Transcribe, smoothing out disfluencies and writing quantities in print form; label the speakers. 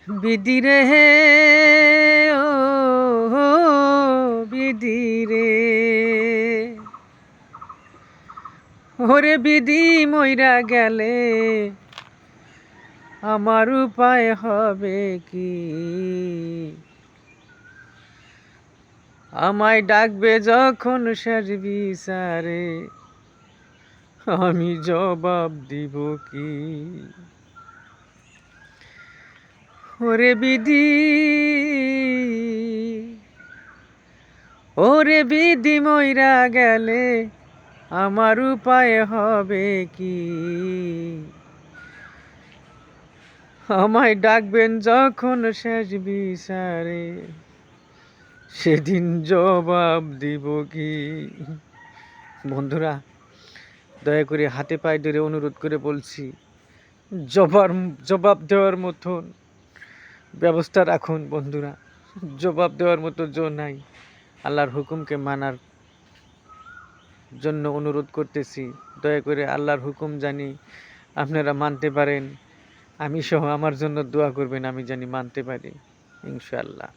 Speaker 1: বিদিরে হে ও বিদিরে, ওরে বিধি মইরা গেলে আমার উপায় হবে কি? আমায় ডাকবে যখন শেষ বিচারে, আমি জবাব দিব কি? ওরে বিধি, ওরে বিধি মইরা গেলে আমার উপায় হবে কি? আমায় ডাকবেন যখন শেষ বিচারে, সেদিন জবাব দিব কি? বন্ধুরা, দয়া করে হাতে পায়ে ধরে অনুরোধ করে বলছি, জবাব দেওয়ার মতন ব্যবস্থা রাখুন। বন্ধুরা, জবাব দেওয়ার মতো জো নাই। আল্লাহর হুকুমকে মানার জন্য অনুরোধ করতেছি। দয়া করে আল্লাহর হুকুম জানি আপনারা মানতে পারেন। আমি সহ আমার জন্য দোয়া করবেন, আমি জানি মানতে পারি ইনশাআল্লাহ।